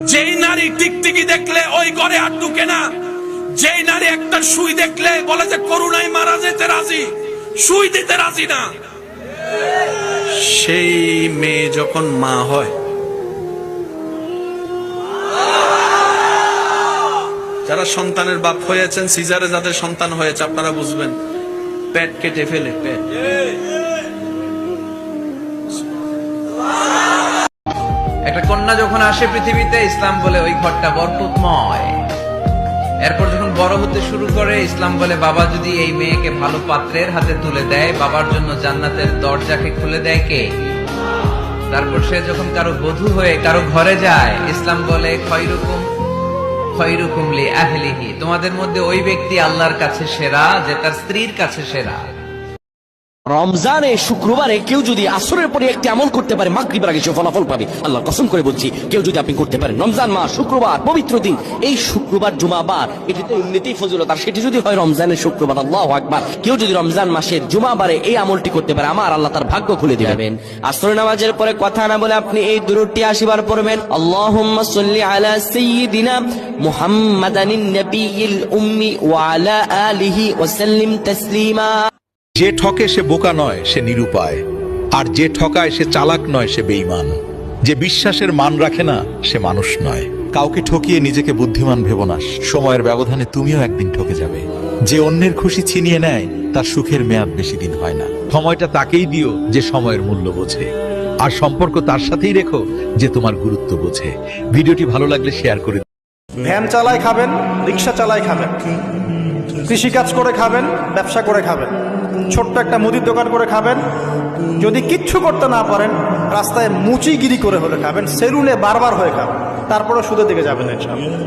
যেই নারী টিকটিকি দেখলে ওই ঘরে আর ঢুকে না, যেই নারী একটা সুই দেখলে বলে যে করুণায় মারা যেতে রাজি, সুই দিতে রাজি না, সেই মেয়ে যখন মা হয়, যারা সন্তানের বাপ হয়েছেন, সিজারে যাদের সন্তান হয়েছে আপনারা বুঝবেন, পেট কেটে ফেলে পেট। একটা কন্যা যখন আসে পৃথিবীতে, ইসলাম বলে ওই ঘরটা বরকতময়। এরপর যখন বড় হতে শুরু করে, ইসলাম বলে বাবা যদি এই মেয়েকে ভালো পাত্রের হাতে তুলে দেয়, বাবার জন্য জান্নাতের দরজাকে খুলে দেয় কে? তারপর সে যখন কারো বধূ হয়ে কারো ঘরে যায়, ইসলাম বলে খয়রুকুম খয়রুকুম লি আহলিহি, তোমাদের মধ্যে ওই ব্যক্তি আল্লাহর কাছে সেরা যে তার স্ত্রীর কাছে সেরা। রমজানে শুক্রবারে কেউ যদি আসরের পরে একটি আমল করতে পারে, মাগরিবের আগে সে ফলাফল পাবে। আল্লাহর কসম করে বলছি, কেউ যদি আপনি করতে পারেন, রমজান মাস, শুক্রবার, পবিত্র দিন, এই শুক্রবার জুমাবার, এটি তো এমনিতেই ফজিলত, আর সেটি যদি হয় রমজানের শুক্রবার, আল্লাহু আকবার, কেউ যদি রমজান মাসের জুমাবারে এই আমলটি করতে পারে, আমার আল্লাহ তার ভাগ্য খুলে দিবেন। আসরের নামাজের পরে কথা না বলে আপনি এই দুরূদটি 80 বার পড়বেন। আল্লাহুম্মা সাল্লি আলা সাইয়্যিদিনা মুহাম্মাদানিন নাবিয়্যিল উম্মি ওয়া আলা আলিহি ওয়া সাল্লিম তাসলিমা। যে ঠকে সে বোকা নয়, সে নিরুপায়। আর যে ঠকায় সে চালাক নয়, সে বেঈমান। যে বিশ্বাসের মান রাখে না, সে মানুষ নয়। কাউকে ঠকিয়ে নিজেকে বুদ্ধিমান ভেবো না, সময়ের ব্যবধানে তুমিও একদিন ঠকে যাবে। যে অন্যের খুশি ছিনিয়ে নেয়, তার সুখের মেয়াদ বেশি দিন হয় না। সময়টা তাকেই দিও যে সময়ের মূল্য বোঝে, আর সম্পর্ক তার সাথেই রেখো যে তোমার গুরুত্ব বোঝে। ভিডিওটি ভালো লাগলে শেয়ার করে দিন। ভ্যান চালায় খাবেন, রিক্সা চালায় খাবেন, কৃষিকাজ করে খাবেন, ব্যবসা করে খাবেন, ছোট্ট একটা মুদির দোকান করে খাবেন, যদি কিচ্ছু করতে না পারেন রাস্তায় মুচিগিরি করে হলে খাবেন, সেলুনে বারবার হয়ে খাবেন, তারপরে সুদের দিকে যাবেন ইনশাআল্লাহ।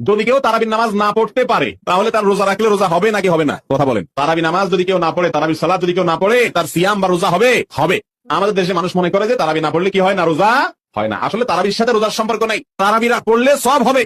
যদি কেউ তারাবির নামাজ না পড়তে পারে, তাহলে তার রোজা রাখলে রোজা হবে নাকি হবে না? কথা বলেন। তারাবি নামাজ যদি কেউ না পড়ে, তারাবির সালাত যদি কেউ না পড়ে, তার সিয়াম বা রোজা হবে? হবে। আমাদের দেশে মানুষ মনে করে যে তারাবি না পড়লে কি হয় না, রোজা হয় না। আসলে তারাবির সাথে রোজার সম্পর্ক নাই। তারাবিরা পড়লে সব হবে।